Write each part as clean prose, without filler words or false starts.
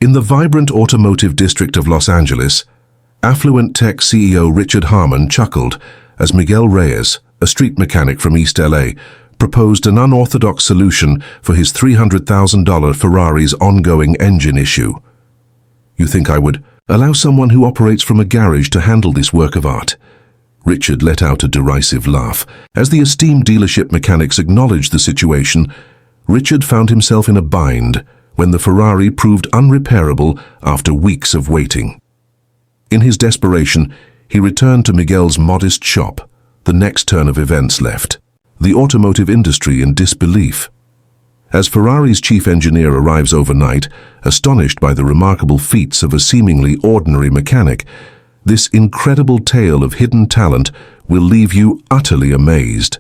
In the vibrant automotive district of Los Angeles, affluent tech CEO Richard Harmon chuckled as Miguel Reyes, a street mechanic from East LA, proposed an unorthodox solution for his $300,000 Ferrari's ongoing engine issue. "You think I would allow someone who operates from a garage to handle this work of art?" Richard let out a derisive laugh. As the esteemed dealership mechanics acknowledged the situation, Richard found himself in a bind when the Ferrari proved unrepairable after weeks of waiting. In his desperation, he returned to Miguel's modest shop. The next turn of events left the automotive industry in disbelief. As Ferrari's chief engineer arrives overnight, astonished by the remarkable feats of a seemingly ordinary mechanic, this incredible tale of hidden talent will leave you utterly amazed.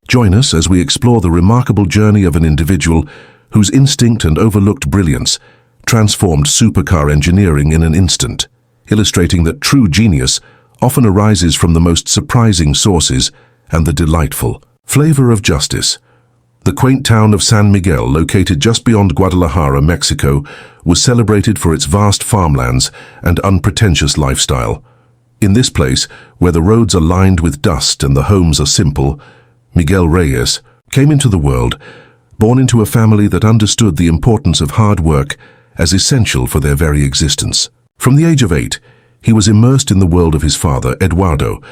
Join us as we explore the remarkable journey of an individual whose instinct and overlooked brilliance transformed supercar engineering in an instant, illustrating that true genius often arises from the most surprising sources and the delightful flavor of justice. The quaint town of San Miguel, located just beyond Guadalajara, Mexico, was celebrated for its vast farmlands and unpretentious lifestyle. In this place, where the roads are lined with dust and the homes are simple, Miguel Reyes came into the world, born into a family that understood the importance of hard work as essential for their very existence. From the age of 8, he was immersed in the world of his father, Eduardo,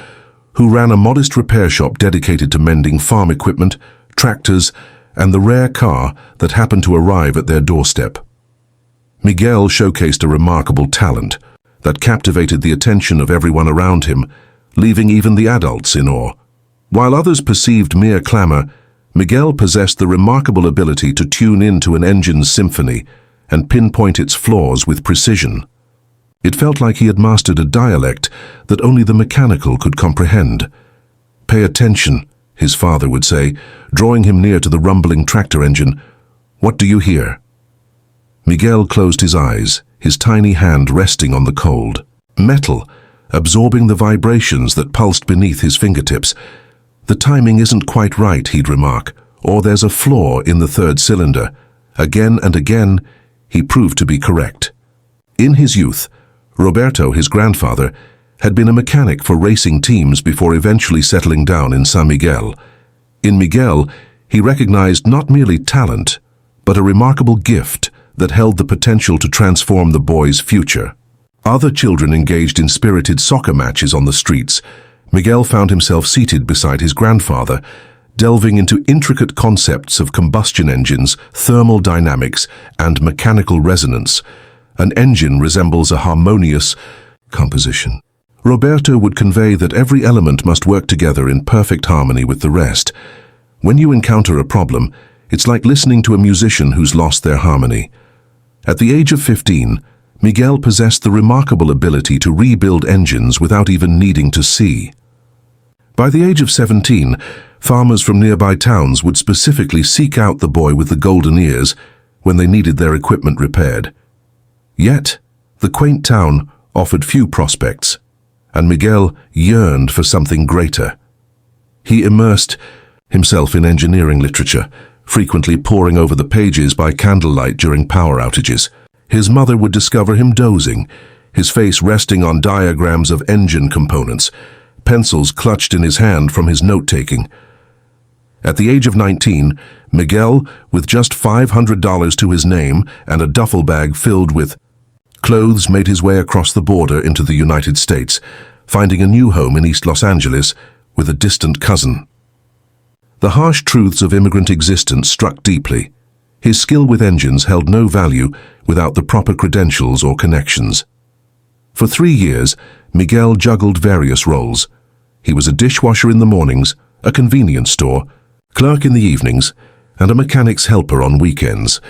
who ran a modest repair shop dedicated to mending farm equipment, tractors, and the rare car that happened to arrive at their doorstep. Miguel showcased a remarkable talent that captivated the attention of everyone around him, leaving even the adults in awe. While others perceived mere clamor, Miguel possessed the remarkable ability to tune into an engine's symphony and pinpoint its flaws with precision. It felt like he had mastered a dialect that only the mechanical could comprehend. "Pay attention," his father would say, drawing him near to the rumbling tractor engine. "What do you hear?" Miguel closed his eyes, his tiny hand resting on the cold metal, absorbing the vibrations that pulsed beneath his fingertips. "The timing isn't quite right," he'd remark, "or there's a flaw in the third cylinder." Again and again, he proved to be correct. In his youth, Roberto, his grandfather, had been a mechanic for racing teams before eventually settling down in San Miguel. In Miguel, he recognized not merely talent, but a remarkable gift that held the potential to transform the boy's future. Other children engaged in spirited soccer matches on the streets. Miguel found himself seated beside his grandfather, delving into intricate concepts of combustion engines, thermal dynamics, and mechanical resonance. An engine resembles a harmonious composition. Roberto would convey that every element must work together in perfect harmony with the rest. When you encounter a problem, it's like listening to a musician who's lost their harmony. At the age of 15, Miguel possessed the remarkable ability to rebuild engines without even needing to see. By the age of 17, farmers from nearby towns would specifically seek out the boy with the golden ears when they needed their equipment repaired. Yet, the quaint town offered few prospects, and Miguel yearned for something greater. He immersed himself in engineering literature, frequently poring over the pages by candlelight during power outages. His mother would discover him dozing, his face resting on diagrams of engine components, pencils clutched in his hand from his note-taking. At the age of 19, Miguel, with just $500 to his name and a duffel bag filled with clothes, made his way across the border into the United States, finding a new home in East Los Angeles with a distant cousin. The harsh truths of immigrant existence struck deeply. His skill with engines held no value without the proper credentials or connections. For 3 years, Miguel juggled various roles. He was a dishwasher in the mornings, a convenience store, clerk in the evenings, and a mechanic's helper on weekends.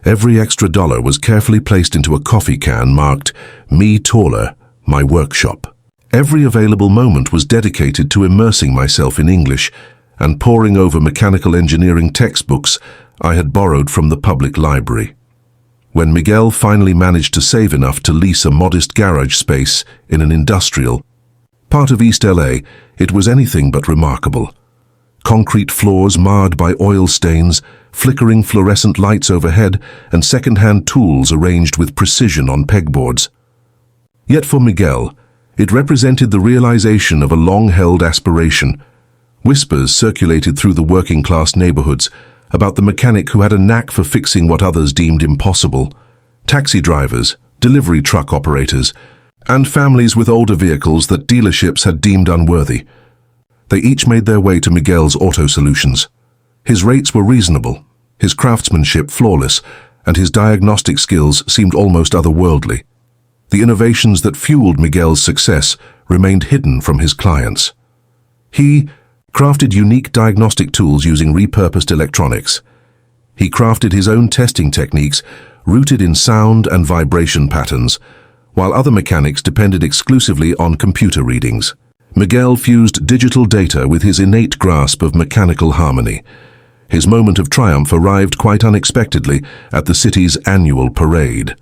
Every extra dollar was carefully placed into a coffee can marked, "Me Taller, My Workshop." Every available moment was dedicated to immersing myself in English and poring over mechanical engineering textbooks I had borrowed from the public library. When Miguel finally managed to save enough to lease a modest garage space in an industrial part of East LA, it was anything but remarkable. Concrete floors marred by oil stains, flickering fluorescent lights overhead, and second-hand tools arranged with precision on pegboards. Yet for Miguel, it represented the realization of a long-held aspiration. Whispers circulated through the working-class neighborhoods about the mechanic who had a knack for fixing what others deemed impossible. Taxi drivers, delivery truck operators, and families with older vehicles that dealerships had deemed unworthy. They each made their way to Miguel's Auto Solutions. His rates were reasonable, his craftsmanship flawless, and his diagnostic skills seemed almost otherworldly. The innovations that fueled Miguel's success remained hidden from his clients. He crafted unique diagnostic tools using repurposed electronics. He crafted his own testing techniques rooted in sound and vibration patterns, while other mechanics depended exclusively on computer readings. Miguel fused digital data with his innate grasp of mechanical harmony. His moment of triumph arrived quite unexpectedly at the city's annual parade.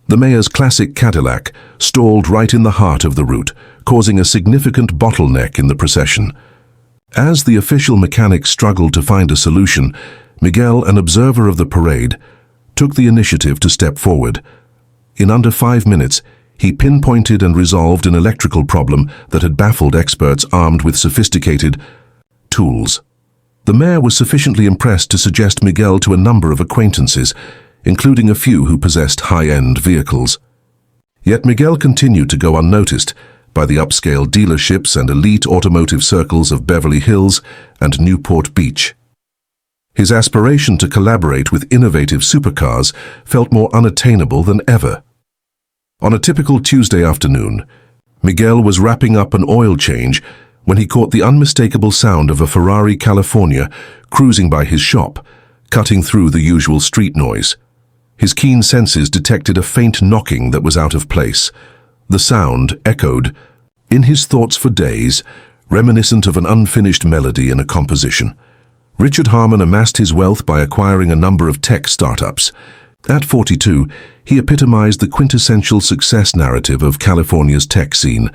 The mayor's classic Cadillac stalled right in the heart of the route, causing a significant bottleneck in the procession. As the official mechanic struggled to find a solution, Miguel, an observer of the parade, took the initiative to step forward. In under 5 minutes, he pinpointed and resolved an electrical problem that had baffled experts armed with sophisticated tools. The mayor was sufficiently impressed to suggest Miguel to a number of acquaintances, including a few who possessed high-end vehicles. Yet Miguel continued to go unnoticed by the upscale dealerships and elite automotive circles of Beverly Hills and Newport Beach. His aspiration to collaborate with innovative supercars felt more unattainable than ever. On a typical Tuesday afternoon, Miguel was wrapping up an oil change when he caught the unmistakable sound of a Ferrari California cruising by his shop, cutting through the usual street noise. His keen senses detected a faint knocking that was out of place. The sound echoed in his thoughts for days, reminiscent of an unfinished melody in a composition. Richard Harmon amassed his wealth by acquiring a number of tech startups. At 42, he epitomized the quintessential success narrative of California's tech scene.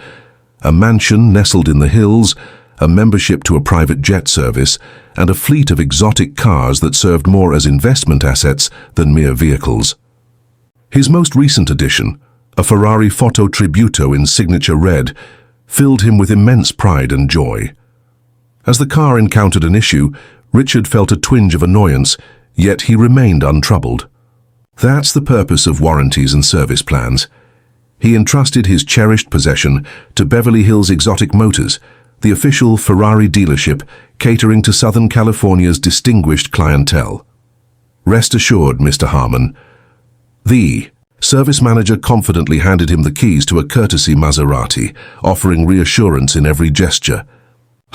A mansion nestled in the hills, a membership to a private jet service, and a fleet of exotic cars that served more as investment assets than mere vehicles. His most recent addition, a Ferrari Photo Tributo in signature red, filled him with immense pride and joy. As the car encountered an issue, Richard felt a twinge of annoyance, yet he remained untroubled. That's the purpose of warranties and service plans. He entrusted his cherished possession to Beverly Hills Exotic Motors, the official Ferrari dealership catering to Southern California's distinguished clientele. Rest assured, Mr. Harmon. The service manager confidently handed him the keys to a courtesy Maserati, offering reassurance in every gesture.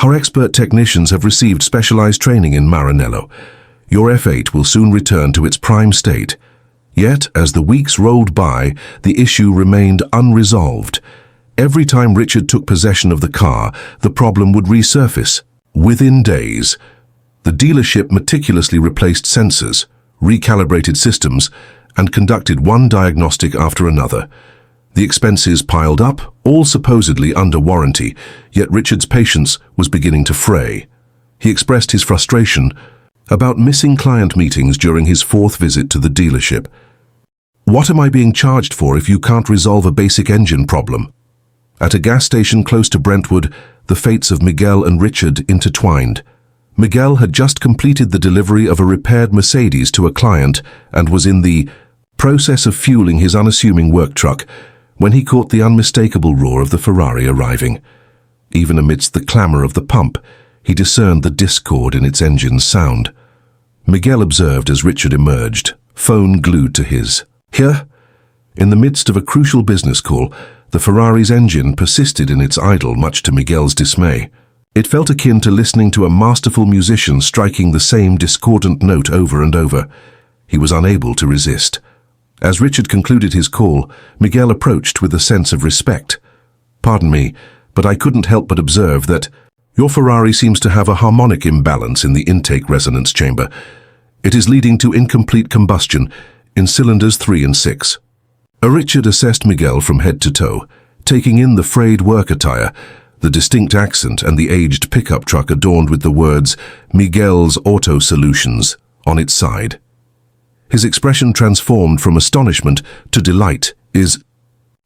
Our expert technicians have received specialized training in Maranello. Your F8 will soon return to its prime state. Yet, as the weeks rolled by, the issue remained unresolved. Every time Richard took possession of the car, the problem would resurface. Within days, the dealership meticulously replaced sensors, recalibrated systems, and conducted one diagnostic after another. The expenses piled up, all supposedly under warranty, yet Richard's patience was beginning to fray. He expressed his frustration about missing client meetings during his 4th visit to the dealership. What am I being charged for if you can't resolve a basic engine problem? At a gas station close to Brentwood, the fates of Miguel and Richard intertwined. Miguel had just completed the delivery of a repaired Mercedes to a client and was in the process of fueling his unassuming work truck when he caught the unmistakable roar of the Ferrari arriving. Even amidst the clamor of the pump, he discerned the discord in its engine's sound. Miguel observed as Richard emerged, phone glued to his. Here, in the midst of a crucial business call, the Ferrari's engine persisted in its idle, much to Miguel's dismay. It felt akin to listening to a masterful musician striking the same discordant note over and over. He was unable to resist. As Richard concluded his call, Miguel approached with a sense of respect. Pardon me, but I couldn't help but observe that your Ferrari seems to have a harmonic imbalance in the intake resonance chamber. It is leading to incomplete combustion in cylinders 3 and 6. Richard assessed Miguel from head to toe, taking in the frayed work attire, the distinct accent and the aged pickup truck adorned with the words Miguel's Auto Solutions. on its side. His expression transformed from astonishment to delight. "Is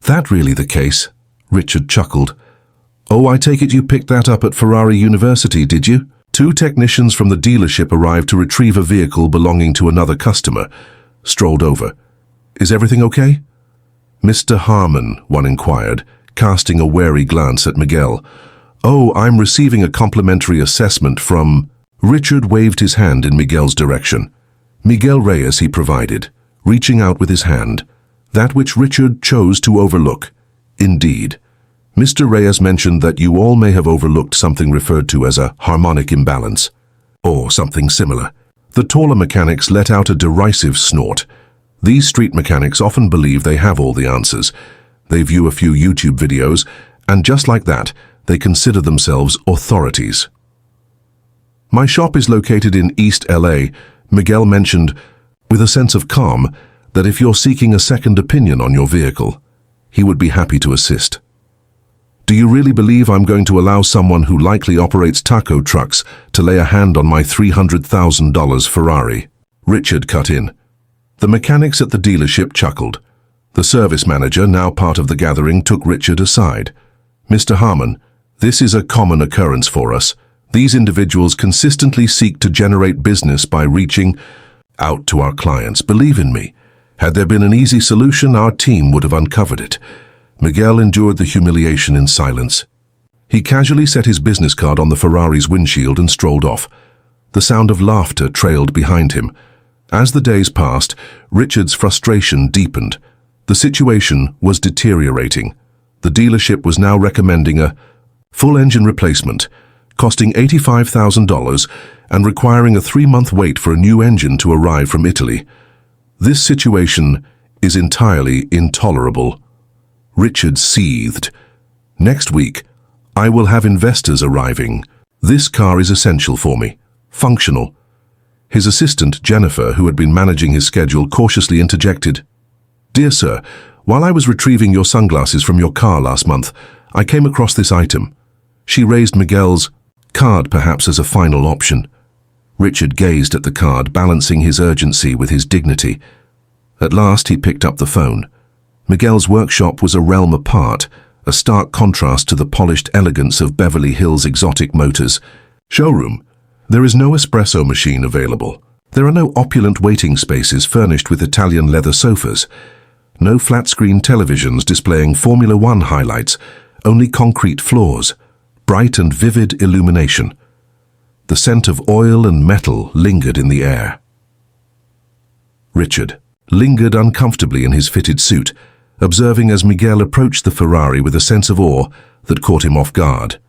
that really the case?" Richard chuckled. "Oh, I take it you picked that up at Ferrari University, did you?" Two technicians from the dealership arrived to retrieve a vehicle belonging to another customer, strolled over. "Is everything okay?" "Mr. Harmon," one inquired, casting a wary glance at Miguel. "Oh, I'm receiving a complimentary assessment from—" Richard waved his hand in Miguel's direction. Miguel Reyes, he provided, reaching out with his hand, that which Richard chose to overlook. "Indeed. Mr. Reyes mentioned that you all may have overlooked something referred to as a harmonic imbalance, or something similar." The taller mechanics let out a derisive snort. These street mechanics often believe they have all the answers. They view a few YouTube videos, and just like that, they consider themselves authorities. "My shop is located in East LA, Miguel mentioned, with a sense of calm, that if you're seeking a second opinion on your vehicle, he would be happy to assist. "Do you really believe I'm going to allow someone who likely operates taco trucks to lay a hand on my $300,000 Ferrari?" Richard cut in. The mechanics at the dealership chuckled. The service manager, now part of the gathering, took Richard aside. "Mr. Harmon, this is a common occurrence for us. These individuals consistently seek to generate business by reaching out to our clients. Believe in me, had there been an easy solution, our team would have uncovered it." Miguel endured the humiliation in silence. He casually set his business card on the Ferrari's windshield and strolled off. The sound of laughter trailed behind him. As the days passed, Richard's frustration deepened. The situation was deteriorating. The dealership was now recommending a full engine replacement, costing $85,000 and requiring a 3-month wait for a new engine to arrive from Italy. This situation is entirely intolerable. Richard seethed. "Next week, I will have investors arriving. This car is essential for me. Functional." His assistant, Jennifer, who had been managing his schedule, cautiously interjected. "Dear sir, while I was retrieving your sunglasses from your car last month, I came across this item." She raised Miguel's card perhaps as a final option. Richard gazed at the card, balancing his urgency with his dignity. At last he picked up the phone. Miguel's workshop was a realm apart, a stark contrast to the polished elegance of Beverly Hills exotic motors. "Showroom. There is no espresso machine available. There are no opulent waiting spaces furnished with Italian leather sofas. No flat-screen televisions displaying Formula One highlights, only concrete floors, bright and vivid illumination." The scent of oil and metal lingered in the air. Richard lingered uncomfortably in his fitted suit, observing as Miguel approached the Ferrari with a sense of awe that caught him off guard.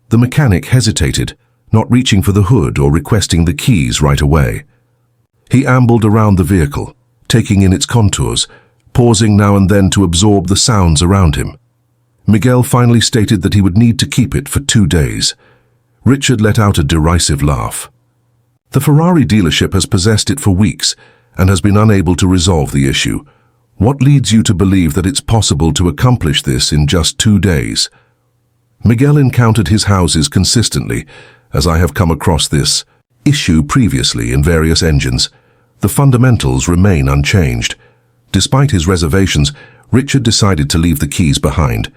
The mechanic hesitated, not reaching for the hood or requesting the keys right away. He ambled around the vehicle, taking in its contours, pausing now and then to absorb the sounds around him. Miguel finally stated that he would need to keep it for 2 days. Richard let out a derisive laugh. "The Ferrari dealership has possessed it for weeks and has been unable to resolve the issue. What leads you to believe that it's possible to accomplish this in just 2 days?" Miguel encountered his houses consistently, as I have come across this issue previously in various engines. The fundamentals remain unchanged. Despite his reservations, Richard decided to leave the keys behind.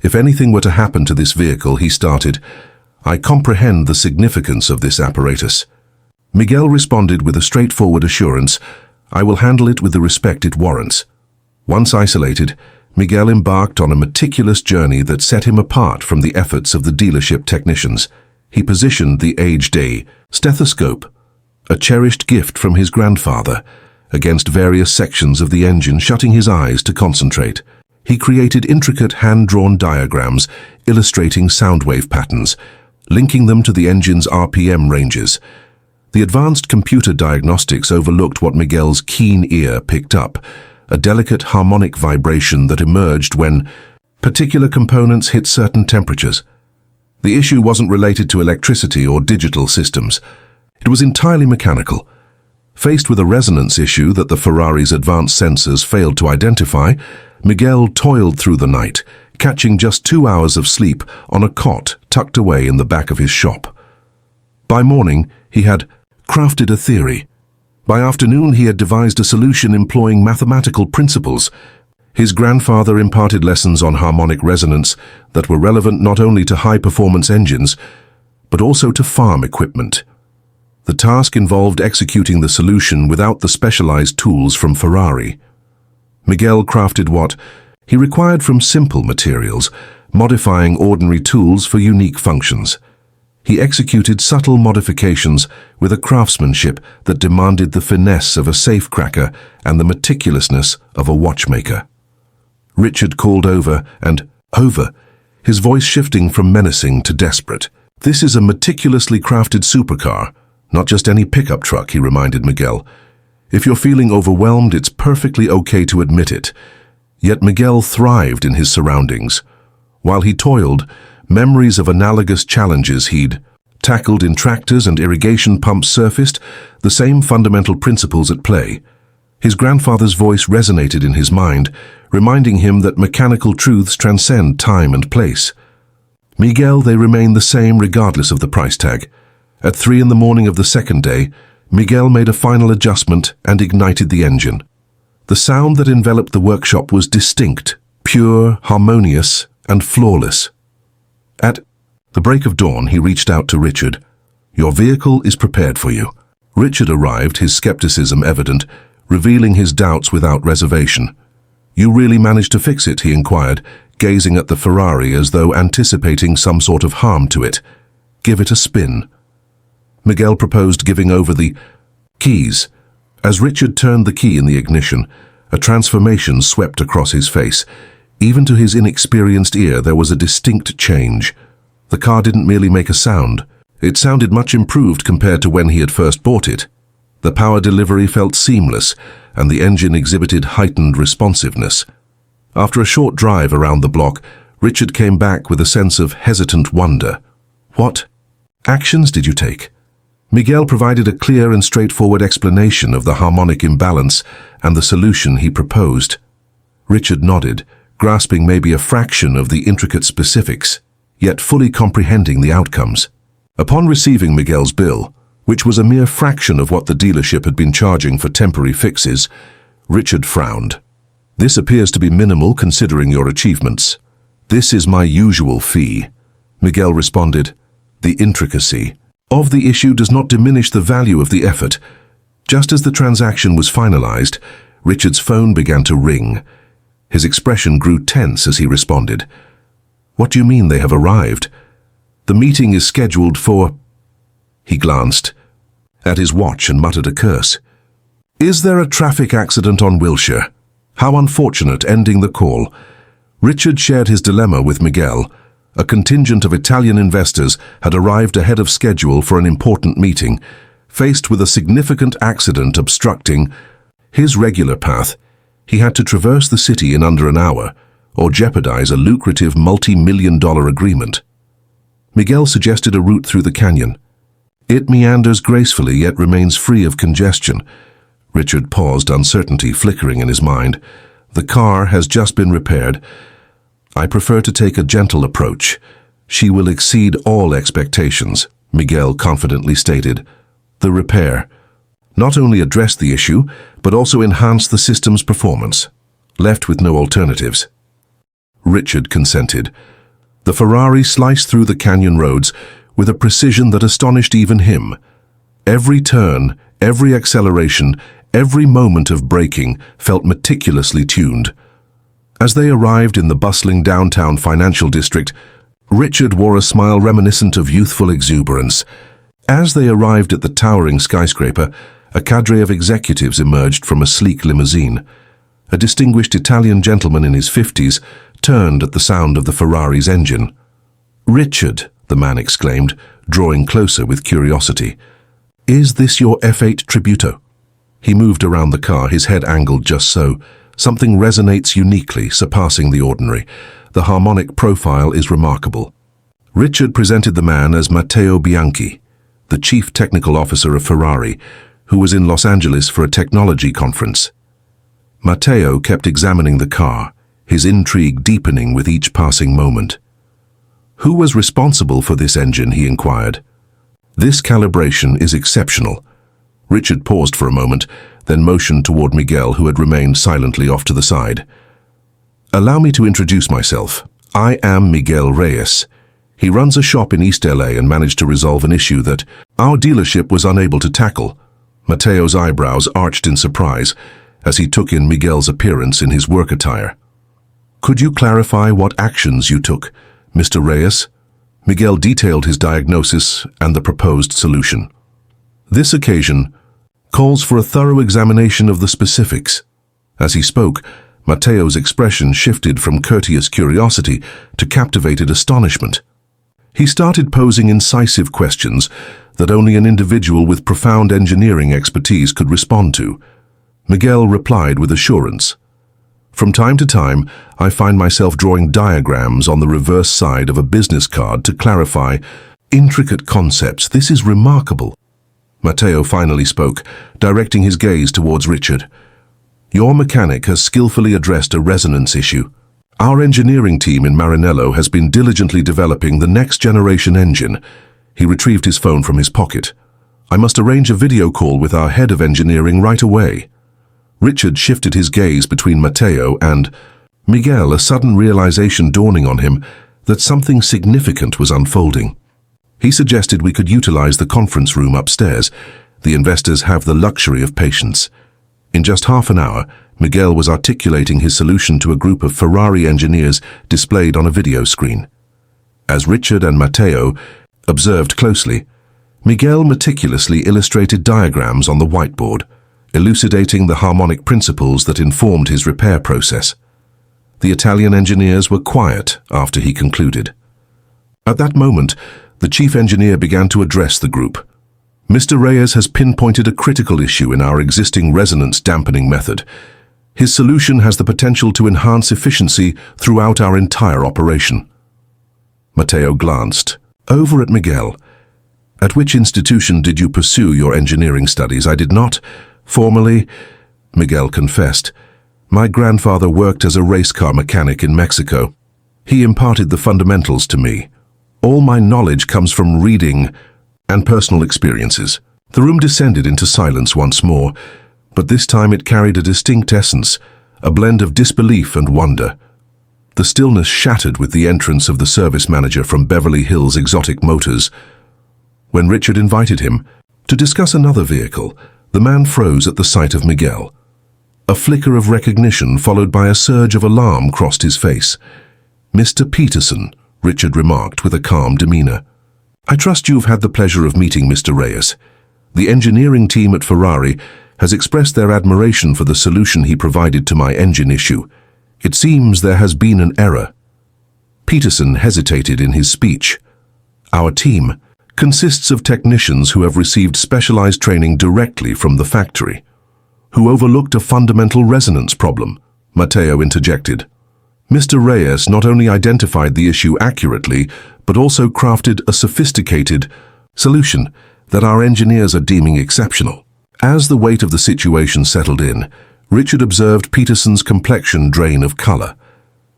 "If anything were to happen to this vehicle," he started, "I comprehend the significance of this apparatus." Miguel responded with a straightforward assurance, "I will handle it with the respect it warrants." Once isolated, Miguel embarked on a meticulous journey that set him apart from the efforts of the dealership technicians. He positioned the aged stethoscope, a cherished gift from his grandfather, against various sections of the engine, shutting his eyes to concentrate. He created intricate hand-drawn diagrams illustrating sound wave patterns, linking them to the engine's RPM ranges. The advanced computer diagnostics overlooked what Miguel's keen ear picked up, a delicate harmonic vibration that emerged when particular components hit certain temperatures. The issue wasn't related to electricity or digital systems. It was entirely mechanical. Faced with a resonance issue that the Ferrari's advanced sensors failed to identify, Miguel toiled through the night, catching just 2 hours of sleep on a cot tucked away in the back of his shop. By morning, he had crafted a theory, By afternoon, he had devised a solution employing mathematical principles. His grandfather imparted lessons on harmonic resonance that were relevant not only to high-performance engines, but also to farm equipment. The task involved executing the solution without the specialized tools from Ferrari. Miguel crafted what he required from simple materials, modifying ordinary tools for unique functions. He executed subtle modifications with a craftsmanship that demanded the finesse of a safecracker and the meticulousness of a watchmaker. Richard called over and over, his voice shifting from menacing to desperate. "This is a meticulously crafted supercar, not just any pickup truck," he reminded Miguel. "If you're feeling overwhelmed, it's perfectly okay to admit it." Yet Miguel thrived in his surroundings. While he toiled, memories of analogous challenges he'd tackled in tractors and irrigation pumps surfaced, the same fundamental principles at play. His grandfather's voice resonated in his mind, reminding him that mechanical truths transcend time and place. Miguel, they remained the same regardless of the price tag. At 3 in the morning of the second day, Miguel made a final adjustment and ignited the engine. The sound that enveloped the workshop was distinct, pure, harmonious, and flawless. At the break of dawn, he reached out to Richard. "Your vehicle is prepared for you." Richard arrived, his skepticism evident, revealing his doubts without reservation. "You really managed to fix it?" he inquired, gazing at the Ferrari as though anticipating some sort of harm to it. "Give it a spin." Miguel proposed giving over the keys. As Richard turned the key in the ignition, a transformation swept across his face. Even to his inexperienced ear, there was a distinct change. The car didn't merely make a sound. It sounded much improved compared to when he had first bought it. The power delivery felt seamless, and the engine exhibited heightened responsiveness. After a short drive around the block, Richard came back with a sense of hesitant wonder. "What actions did you take?" Miguel provided a clear and straightforward explanation of the harmonic imbalance and the solution he proposed. Richard nodded, grasping maybe a fraction of the intricate specifics, yet fully comprehending the outcomes. Upon receiving Miguel's bill, which was a mere fraction of what the dealership had been charging for temporary fixes, Richard frowned. "This appears to be minimal considering your achievements." "This is my usual fee," Miguel responded. "The intricacy of the issue does not diminish the value of the effort." Just as the transaction was finalized, Richard's phone began to ring. His expression grew tense as he responded. "What do you mean they have arrived?" "The meeting is scheduled for—" He glanced at his watch and muttered a curse. "Is there a traffic accident on Wilshire? How unfortunate," ending the call. Richard shared his dilemma with Miguel. A contingent of Italian investors had arrived ahead of schedule for an important meeting. Faced with a significant accident obstructing his regular path, he had to traverse the city in under an hour, or jeopardize a lucrative multi-million-dollar agreement. Miguel suggested a route through the canyon. "It meanders gracefully yet remains free of congestion." Richard paused, uncertainty flickering in his mind. "The car has just been repaired. I prefer to take a gentle approach. She will exceed all expectations," Miguel confidently stated. The repair not only addressed the issue, but also enhanced the system's performance. Left with no alternatives, Richard consented. The Ferrari sliced through the canyon roads with a precision that astonished even him. Every turn, every acceleration, every moment of braking felt meticulously tuned. As they arrived in the bustling downtown financial district, Richard wore a smile reminiscent of youthful exuberance. As they arrived at the towering skyscraper, a cadre of executives emerged from a sleek limousine. A distinguished Italian gentleman in his 50s turned at the sound of the Ferrari's engine. "Richard," the man exclaimed, drawing closer with curiosity. "Is this your F8 Tributo?" He moved around the car, his head angled just so. Something resonates uniquely, surpassing the ordinary. The harmonic profile is remarkable. Richard presented the man as Matteo Bianchi, the chief technical officer of Ferrari, who was in Los Angeles for a technology conference. Matteo kept examining the car, his intrigue deepening with each passing moment. "Who was responsible for this engine?" he inquired. "This calibration is exceptional." Richard paused for a moment, then motioned toward Miguel, who had remained silently off to the side. "Allow me to introduce myself. I am Miguel Reyes. He runs a shop in East LA and managed to resolve an issue that our dealership was unable to tackle." Mateo's eyebrows arched in surprise as he took in Miguel's appearance in his work attire. "Could you clarify what actions you took, Mr. Reyes?" Miguel detailed his diagnosis and the proposed solution. "This occasion calls for a thorough examination of the specifics." As he spoke, Mateo's expression shifted from courteous curiosity to captivated astonishment. He started posing incisive questions that only an individual with profound engineering expertise could respond to. Miguel replied with assurance. "From time to time, I find myself drawing diagrams on the reverse side of a business card to clarify intricate concepts. This is remarkable." Mateo finally spoke, directing his gaze towards Richard. "Your mechanic has skillfully addressed a resonance issue. Our engineering team in Maranello has been diligently developing the next-generation engine." He retrieved his phone from his pocket. "I must arrange a video call with our head of engineering right away." Richard shifted his gaze between Mateo and Miguel, a sudden realization dawning on him that something significant was unfolding. He suggested we could utilize the conference room upstairs. The investors have the luxury of patience. In just half an hour, Miguel was articulating his solution to a group of Ferrari engineers displayed on a video screen. As Richard and Mateo observed closely, Miguel meticulously illustrated diagrams on the whiteboard, elucidating the harmonic principles that informed his repair process. The Italian engineers were quiet after he concluded. At that moment, the chief engineer began to address the group. "Mr. Reyes has pinpointed a critical issue in our existing resonance dampening method. His solution has the potential to enhance efficiency throughout our entire operation." Mateo glanced over at Miguel. "At which institution did you pursue your engineering studies?" "I did not formally," Miguel confessed. "My grandfather worked as a race car mechanic in Mexico. He imparted the fundamentals to me. All my knowledge comes from reading and personal experiences." The room descended into silence once more, but this time it carried a distinct essence, a blend of disbelief and wonder. The stillness shattered with the entrance of the service manager from Beverly Hills Exotic Motors. When Richard invited him to discuss another vehicle, the man froze at the sight of Miguel. A flicker of recognition followed by a surge of alarm crossed his face. "Mr. Peterson," Richard remarked with a calm demeanor. "I trust you've had the pleasure of meeting Mr. Reyes. The engineering team at Ferrari has expressed their admiration for the solution he provided to my engine issue. It seems there has been an error." Peterson hesitated in his speech. "Our team consists of technicians who have received specialized training directly from the factory, who overlooked a fundamental resonance problem," Mateo interjected. "Mr. Reyes not only identified the issue accurately, but also crafted a sophisticated solution that our engineers are deeming exceptional." As the weight of the situation settled in, Richard observed Peterson's complexion drain of color.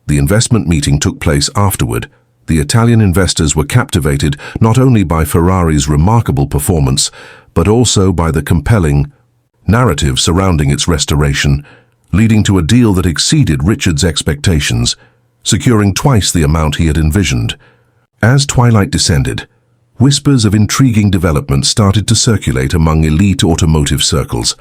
The investment meeting took place afterward. The Italian investors were captivated not only by Ferrari's remarkable performance, but also by the compelling narrative surrounding its restoration, leading to a deal that exceeded Richard's expectations, securing twice the amount he had envisioned. As twilight descended, whispers of intriguing developments started to circulate among elite automotive circles.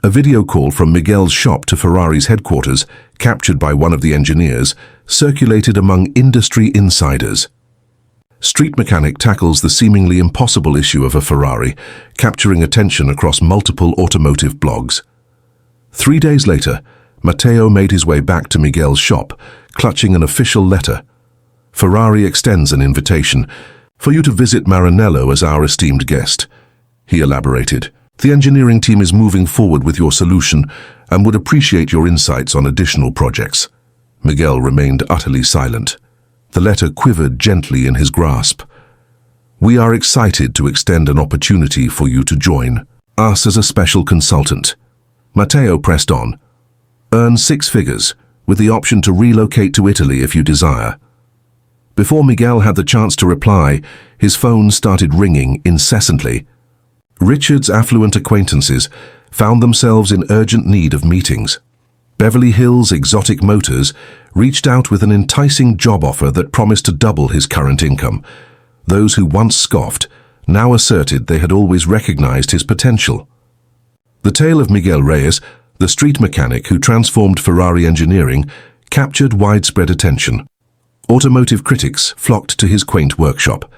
A video call from Miguel's shop to Ferrari's headquarters, captured by one of the engineers, circulated among industry insiders. Street Mechanic tackles the seemingly impossible issue of a Ferrari, capturing attention across multiple automotive blogs. 3 days later, Mateo made his way back to Miguel's shop, clutching an official letter. "Ferrari extends an invitation for you to visit Maranello as our esteemed guest," he elaborated. "The engineering team is moving forward with your solution and would appreciate your insights on additional projects." Miguel remained utterly silent. The letter quivered gently in his grasp. "We are excited to extend an opportunity for you to join us as a special consultant." Mateo pressed on. "Earn 6 figures, with the option to relocate to Italy if you desire." Before Miguel had the chance to reply, his phone started ringing incessantly. Richard's affluent acquaintances found themselves in urgent need of meetings. Beverly Hills Exotic Motors reached out with an enticing job offer that promised to double his current income. Those who once scoffed now asserted they had always recognized his potential. The tale of Miguel Reyes, the street mechanic who transformed Ferrari engineering, captured widespread attention. Automotive critics flocked to his quaint workshop.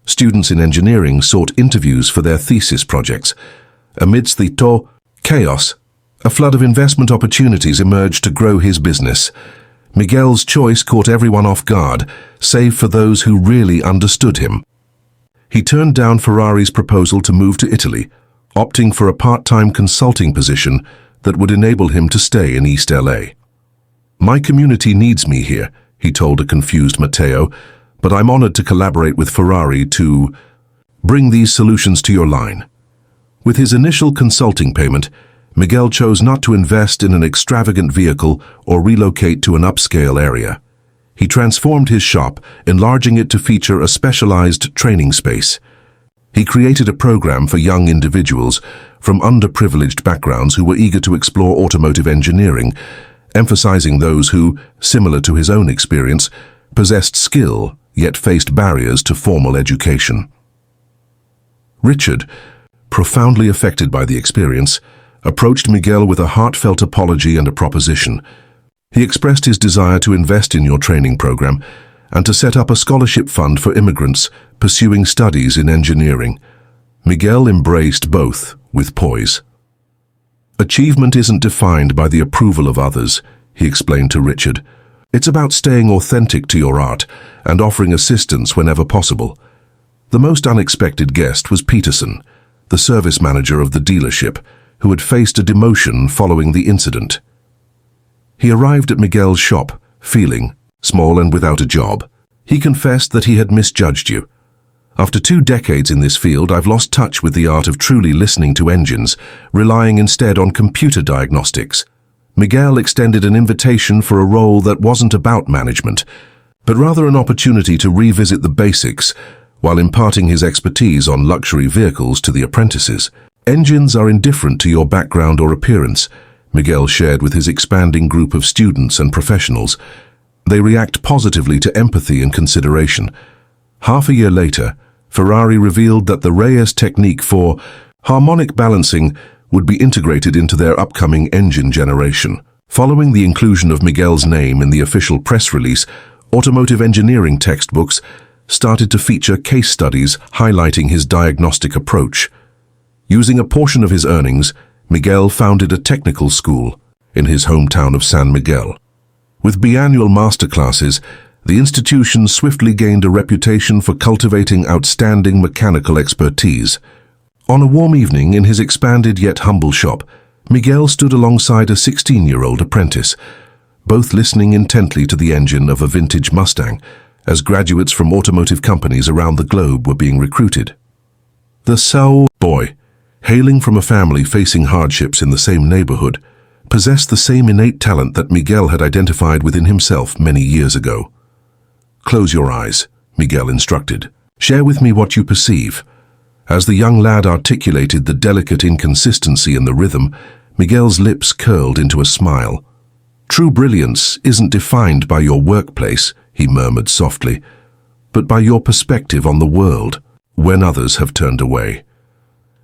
Students in engineering sought interviews for their thesis projects. Amidst the chaos, a flood of investment opportunities emerged to grow his business. Miguel's choice caught everyone off guard, save for those who really understood him. He turned down Ferrari's proposal to move to Italy, opting for a part-time consulting position that would enable him to stay in East LA. "My community needs me here," he told a confused Matteo, "but I'm honored to collaborate with Ferrari to bring these solutions to your line." With his initial consulting payment, Miguel chose not to invest in an extravagant vehicle or relocate to an upscale area. He transformed his shop, enlarging it to feature a specialized training space. He created a program for young individuals from underprivileged backgrounds who were eager to explore automotive engineering, emphasizing those who, similar to his own experience, possessed skill yet faced barriers to formal education. Richard, profoundly affected by the experience, approached Miguel with a heartfelt apology and a proposition. He expressed his desire to invest in your training program and to set up a scholarship fund for immigrants pursuing studies in engineering. Miguel embraced both with poise. "Achievement isn't defined by the approval of others," he explained to Richard. "It's about staying authentic to your art and offering assistance whenever possible." The most unexpected guest was Peterson, the service manager of the dealership, who had faced a demotion following the incident. He arrived at Miguel's shop, feeling small and without a job. He confessed that he had misjudged you. "After 2 decades in this field, I've lost touch with the art of truly listening to engines, relying instead on computer diagnostics." Miguel extended an invitation for a role that wasn't about management, but rather an opportunity to revisit the basics while imparting his expertise on luxury vehicles to the apprentices. "Engines are indifferent to your background or appearance," Miguel shared with his expanding group of students and professionals. "They react positively to empathy and consideration." Half a year later, Ferrari revealed that the Reyes technique for harmonic balancing would be integrated into their upcoming engine generation. Following the inclusion of Miguel's name in the official press release, automotive engineering textbooks started to feature case studies highlighting his diagnostic approach. Using a portion of his earnings, Miguel founded a technical school in his hometown of San Miguel. With biannual masterclasses, the institution swiftly gained a reputation for cultivating outstanding mechanical expertise. On a warm evening in his expanded yet humble shop, Miguel stood alongside a 16-year-old apprentice, both listening intently to the engine of a vintage Mustang, as graduates from automotive companies around the globe were being recruited. The Sao boy, hailing from a family facing hardships in the same neighborhood, possessed the same innate talent that Miguel had identified within himself many years ago. "Close your eyes," Miguel instructed. "Share with me what you perceive." As the young lad articulated the delicate inconsistency in the rhythm, Miguel's lips curled into a smile. "True brilliance isn't defined by your workplace," he murmured softly, "but by your perspective on the world when others have turned away.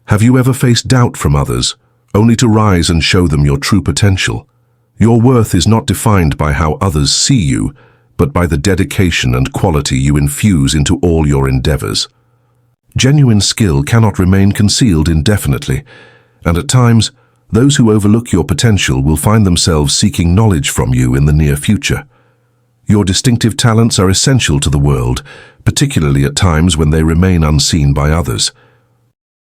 Have you ever faced doubt from others, only to rise and show them your true potential? Your worth is not defined by how others see you, but by the dedication and quality you infuse into all your endeavors. Genuine skill cannot remain concealed indefinitely, and at times, those who overlook your potential will find themselves seeking knowledge from you in the near future. Your distinctive talents are essential to the world, particularly at times when they remain unseen by others.